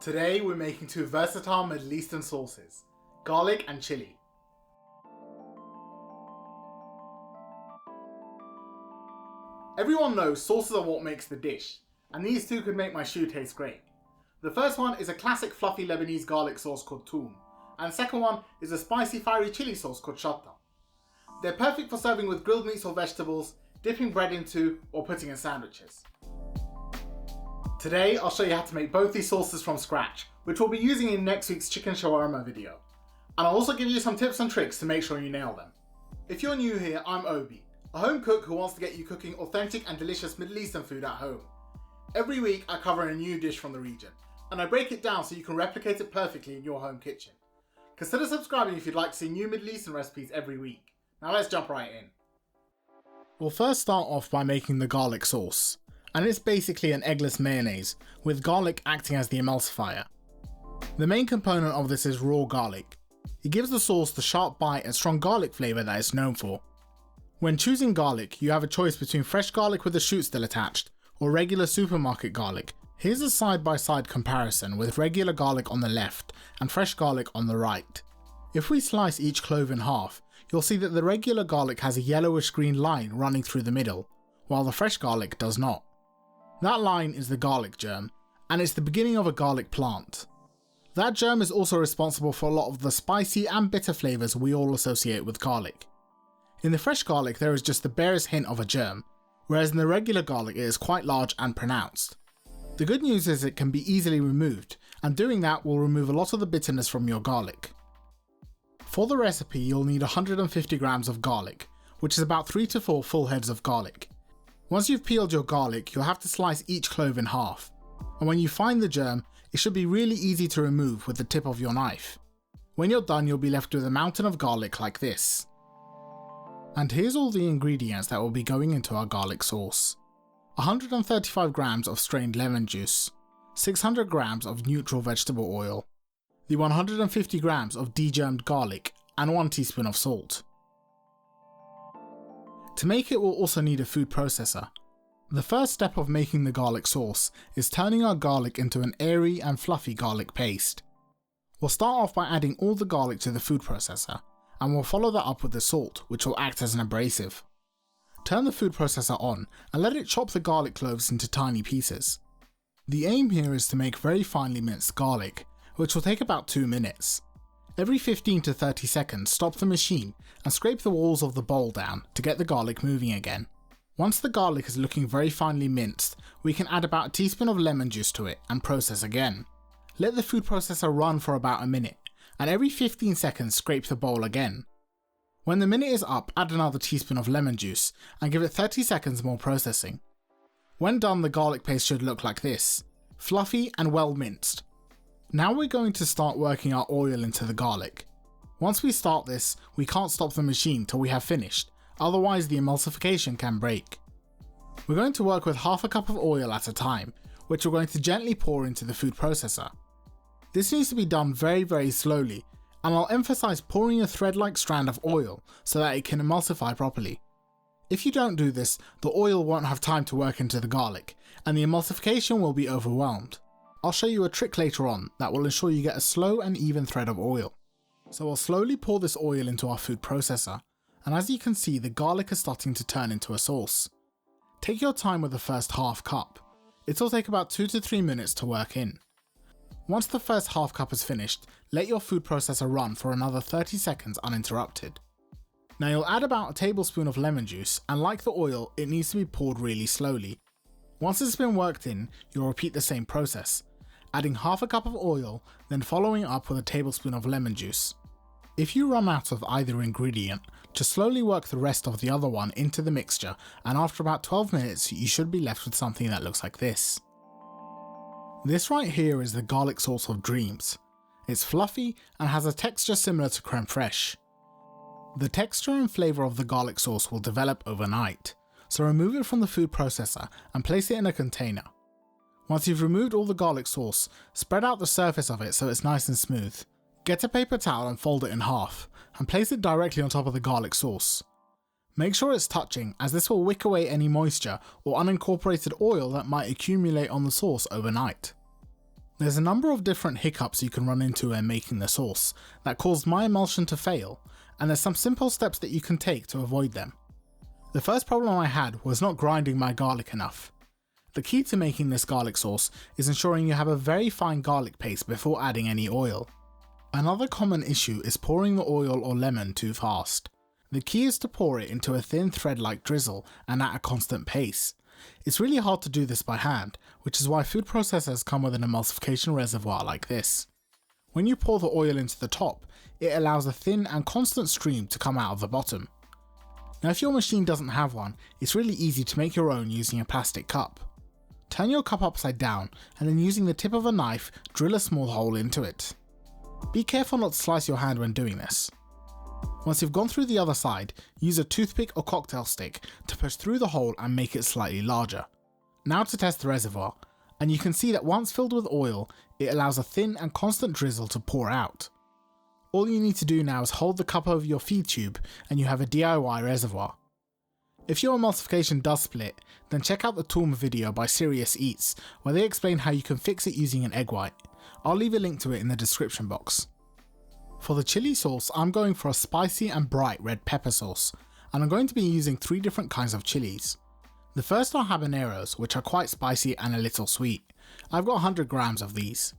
Today we're making two versatile Middle Eastern sauces, garlic and chili. Everyone knows sauces are what makes the dish, and these two could make my stew taste great. The first one is a classic fluffy Lebanese garlic sauce called Toum, and the second one is a spicy fiery chili sauce called Shawarma. They're perfect for serving with grilled meats or vegetables, dipping bread into, or putting in sandwiches. Today I'll show you how to make both these sauces from scratch, which we'll be using in next week's chicken shawarma video. And I'll also give you some tips and tricks to make sure you nail them. If you're new here, I'm Obi, a home cook who wants to get you cooking authentic and delicious Middle Eastern food at home. Every week I cover a new dish from the region, and I break it down so you can replicate it perfectly in your home kitchen. Consider subscribing if you'd like to see new Middle Eastern recipes every week. Now let's jump right in. We'll first start off by making the garlic sauce, and it's basically an eggless mayonnaise, with garlic acting as the emulsifier. The main component of this is raw garlic. It gives the sauce the sharp bite and strong garlic flavour that it's known for. When choosing garlic, you have a choice between fresh garlic with the shoot still attached, or regular supermarket garlic. Here's a side-by-side comparison with regular garlic on the left and fresh garlic on the right. If we slice each clove in half, you'll see that the regular garlic has a yellowish green line running through the middle, while the fresh garlic does not. That line is the garlic germ, and it's the beginning of a garlic plant. That germ is also responsible for a lot of the spicy and bitter flavours we all associate with garlic. In the fresh garlic there is just the barest hint of a germ, whereas in the regular garlic it is quite large and pronounced. The good news is it can be easily removed, and doing that will remove a lot of the bitterness from your garlic. For the recipe you'll need 150 grams of garlic, which is about 3 to 4 full heads of garlic. Once you've peeled your garlic, you'll have to slice each clove in half, and when you find the germ, it should be really easy to remove with the tip of your knife. When you're done, you'll be left with a mountain of garlic like this. And here's all the ingredients that will be going into our garlic sauce. 135 grams of strained lemon juice, 600 grams of neutral vegetable oil, the 150 grams of degermed garlic, and 1 teaspoon of salt. To make it, we'll also need a food processor. The first step of making the garlic sauce is turning our garlic into an airy and fluffy garlic paste. We'll start off by adding all the garlic to the food processor, and we'll follow that up with the salt, which will act as an abrasive. Turn the food processor on and let it chop the garlic cloves into tiny pieces. The aim here is to make very finely minced garlic, which will take about 2 minutes. Every 15 to 30 seconds, stop the machine and scrape the walls of the bowl down to get the garlic moving again. Once the garlic is looking very finely minced, we can add about a teaspoon of lemon juice to it and process again. Let the food processor run for about a minute, and every 15 seconds scrape the bowl again. When the minute is up, add another teaspoon of lemon juice and give it 30 seconds more processing. When done, the garlic paste should look like this, fluffy and well minced. Now we're going to start working our oil into the garlic. Once we start this, we can't stop the machine till we have finished, otherwise the emulsification can break. We're going to work with half a cup of oil at a time, which we're going to gently pour into the food processor. This needs to be done very slowly, and I'll emphasize pouring a thread-like strand of oil so that it can emulsify properly. If you don't do this, the oil won't have time to work into the garlic, and the emulsification will be overwhelmed. I'll show you a trick later on that will ensure you get a slow and even thread of oil. So I'll slowly pour this oil into our food processor, and as you can see the garlic is starting to turn into a sauce. Take your time with the first half cup. It'll take about 2 to 3 minutes to work in. Once the first half cup is finished, let your food processor run for another 30 seconds uninterrupted. Now you'll add about a tablespoon of lemon juice, and like the oil, it needs to be poured really slowly. Once it's been worked in, you'll repeat the same process, adding half a cup of oil, then following up with a tablespoon of lemon juice. If you run out of either ingredient, just slowly work the rest of the other one into the mixture, and after about 12 minutes you should be left with something that looks like this. This right here is the garlic sauce of dreams. It's fluffy and has a texture similar to creme fraiche. The texture and flavour of the garlic sauce will develop overnight, so remove it from the food processor and place it in a container. Once you've removed all the garlic sauce, spread out the surface of it so it's nice and smooth. Get a paper towel and fold it in half, and place it directly on top of the garlic sauce. Make sure it's touching, as this will wick away any moisture or unincorporated oil that might accumulate on the sauce overnight. There's a number of different hiccups you can run into when making the sauce that caused my emulsion to fail, and there's some simple steps that you can take to avoid them. The first problem I had was not grinding my garlic enough. The key to making this garlic sauce is ensuring you have a very fine garlic paste before adding any oil. Another common issue is pouring the oil or lemon too fast. The key is to pour it into a thin thread-like drizzle and at a constant pace. It's really hard to do this by hand, which is why food processors come with an emulsification reservoir like this. When you pour the oil into the top, it allows a thin and constant stream to come out of the bottom. Now if your machine doesn't have one, it's really easy to make your own using a plastic cup. Turn your cup upside down and then using the tip of a knife, drill a small hole into it. Be careful not to slice your hand when doing this. Once you've gone through the other side, use a toothpick or cocktail stick to push through the hole and make it slightly larger. Now to test the reservoir, and you can see that once filled with oil, it allows a thin and constant drizzle to pour out. All you need to do now is hold the cup over your feed tube and you have a DIY reservoir. If your emulsification does split, then check out the Toum video by Serious Eats where they explain how you can fix it using an egg white. I'll leave a link to it in the description box. For the chili sauce, I'm going for a spicy and bright red pepper sauce, and I'm going to be using 3 different kinds of chilies. The first are habaneros, which are quite spicy and a little sweet. I've got 100 grams of these.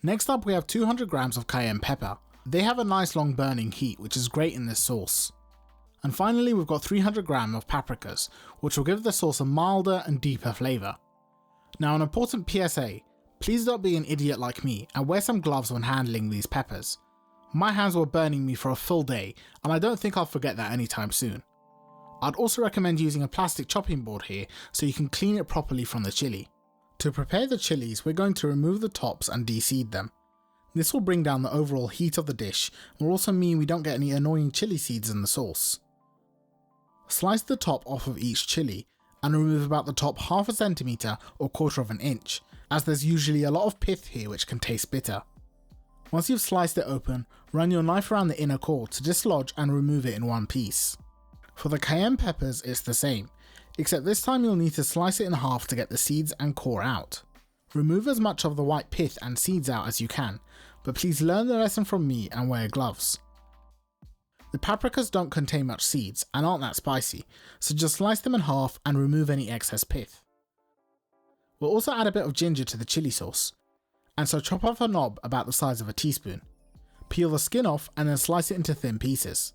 Next up we have 200 grams of cayenne pepper. They have a nice long burning heat, which is great in this sauce. And finally we've got 300 grams of paprikas, which will give the sauce a milder and deeper flavour. Now an important PSA, please don't be an idiot like me and wear some gloves when handling these peppers. My hands were burning me for a full day, and I don't think I'll forget that anytime soon. I'd also recommend using a plastic chopping board here so you can clean it properly from the chili. To prepare the chilies, we're going to remove the tops and de-seed them. This will bring down the overall heat of the dish and will also mean we don't get any annoying chili seeds in the sauce. Slice the top off of each chili and remove about the top half a centimetre or 1/4 of an inch, as there's usually a lot of pith here which can taste bitter. Once you've sliced it open, run your knife around the inner core to dislodge and remove it in one piece. For the cayenne peppers it's the same, except this time you'll need to slice it in half to get the seeds and core out. Remove as much of the white pith and seeds out as you can, but please learn the lesson from me and wear gloves. The paprikas don't contain much seeds and aren't that spicy, so just slice them in half and remove any excess pith. We'll also add a bit of ginger to the chili sauce, and so chop off a knob about the size of a teaspoon. Peel the skin off and then slice it into thin pieces.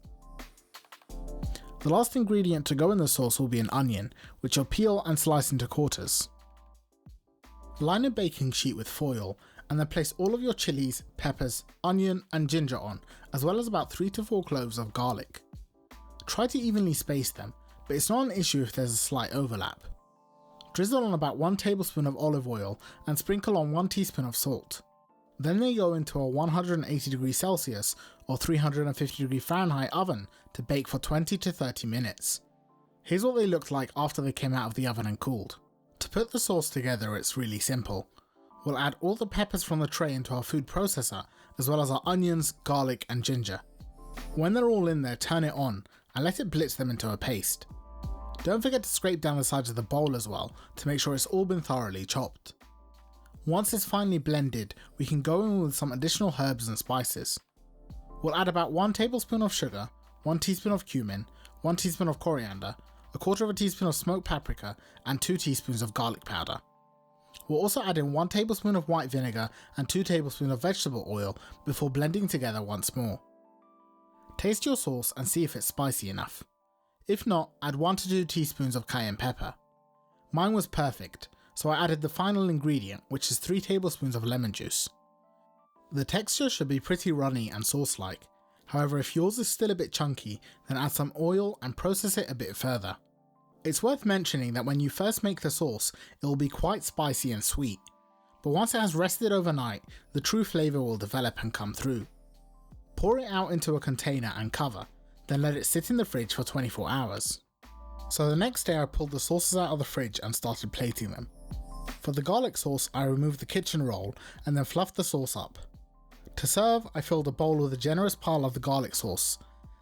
The last ingredient to go in the sauce will be an onion, which you'll peel and slice into quarters. Line a baking sheet with foil and then place all of your chilies, peppers, onion and ginger on, as well as about 3 to 4 cloves of garlic. Try to evenly space them, but it's not an issue if there's a slight overlap. Drizzle on about 1 tablespoon of olive oil and sprinkle on 1 teaspoon of salt. Then they go into a 180°C or 350°F oven to bake for 20 to 30 minutes. Here's what they looked like after they came out of the oven and cooled. To put the sauce together it's really simple. We'll add all the peppers from the tray into our food processor, as well as our onions, garlic and ginger. When they're all in there, turn it on and let it blitz them into a paste. Don't forget to scrape down the sides of the bowl as well to make sure it's all been thoroughly chopped. Once it's finely blended, we can go in with some additional herbs and spices. We'll add about 1 tablespoon of sugar, 1 teaspoon of cumin, 1 teaspoon of coriander, 1/4 teaspoon of smoked paprika and 2 teaspoons of garlic powder. We'll also add in 1 tablespoon of white vinegar and 2 tablespoons of vegetable oil before blending together once more. Taste your sauce and see if it's spicy enough. If not, add 1 to 2 teaspoons of cayenne pepper. Mine was perfect, so I added the final ingredient, which is 3 tablespoons of lemon juice. The texture should be pretty runny and sauce-like, however if yours is still a bit chunky, then add some oil and process it a bit further. It's worth mentioning that when you first make the sauce, it will be quite spicy and sweet, but once it has rested overnight, the true flavour will develop and come through. Pour it out into a container and cover, then let it sit in the fridge for 24 hours. So the next day I pulled the sauces out of the fridge and started plating them. For the garlic sauce I removed the kitchen roll and then fluffed the sauce up. To serve, I filled a bowl with a generous pile of the garlic sauce,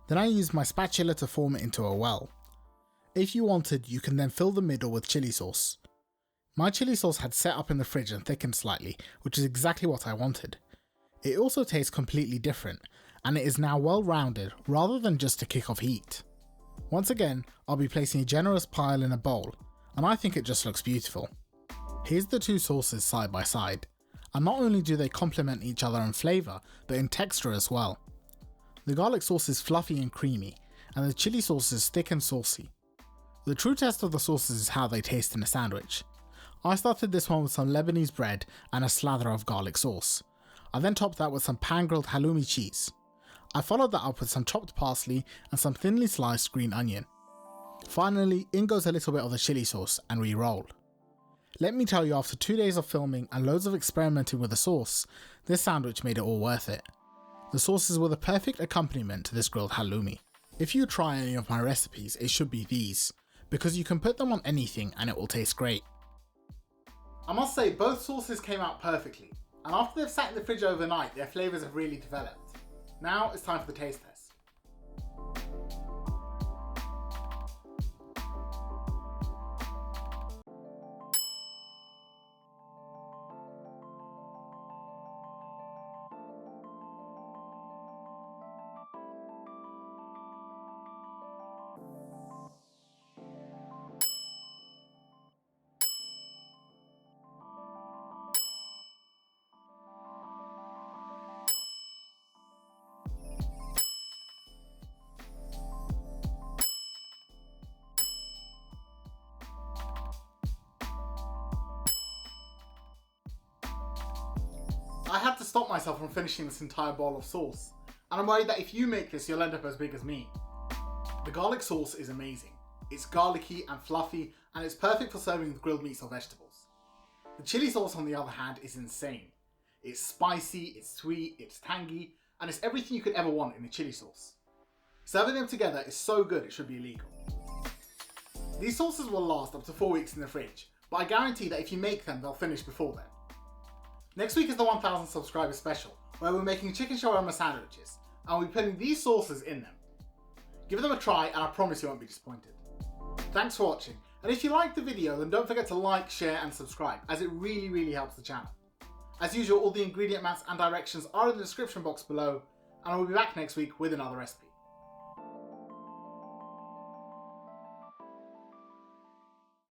then I used my spatula to form it into a well. If you wanted, you can then fill the middle with chili sauce. My chili sauce had set up in the fridge and thickened slightly, which is exactly what I wanted. It also tastes completely different, and it is now well rounded rather than just to kick off heat. Once again, I'll be placing a generous pile in a bowl, and I think it just looks beautiful. Here's the two sauces side by side, and not only do they complement each other in flavour, but in texture as well. The garlic sauce is fluffy and creamy, and the chili sauce is thick and saucy. The true test of the sauces is how they taste in a sandwich. I started this one with some Lebanese bread and a slather of garlic sauce. I then topped that with some pan-grilled halloumi cheese. I followed that up with some chopped parsley and some thinly sliced green onion. Finally, in goes a little bit of the chili sauce and re-roll. Let me tell you, after 2 days of filming and loads of experimenting with the sauce, this sandwich made it all worth it. The sauces were the perfect accompaniment to this grilled halloumi. If you try any of my recipes, it should be these, because you can put them on anything and it will taste great. I must say, both sauces came out perfectly, and after they've sat in the fridge overnight, their flavours have really developed. Now it's time for the taste test. I had to stop myself from finishing this entire bowl of sauce, and I'm worried that if you make this, you'll end up as big as me. The garlic sauce is amazing. It's garlicky and fluffy, and it's perfect for serving with grilled meats or vegetables. The chili sauce, on the other hand, is insane. It's spicy, it's sweet, it's tangy, and it's everything you could ever want in a chili sauce. Serving them together is so good it should be illegal. These sauces will last up to 4 weeks in the fridge, but I guarantee that if you make them, they'll finish before then. Next week is the 1000 subscriber special, where we're making chicken shawarma sandwiches, and we'll be putting these sauces in them. Give them a try and I promise you won't be disappointed. Thanks for watching, and if you liked the video then don't forget to like, share and subscribe, as it really helps the channel. As usual, all the ingredient maps and directions are in the description box below, and I will be back next week with another recipe.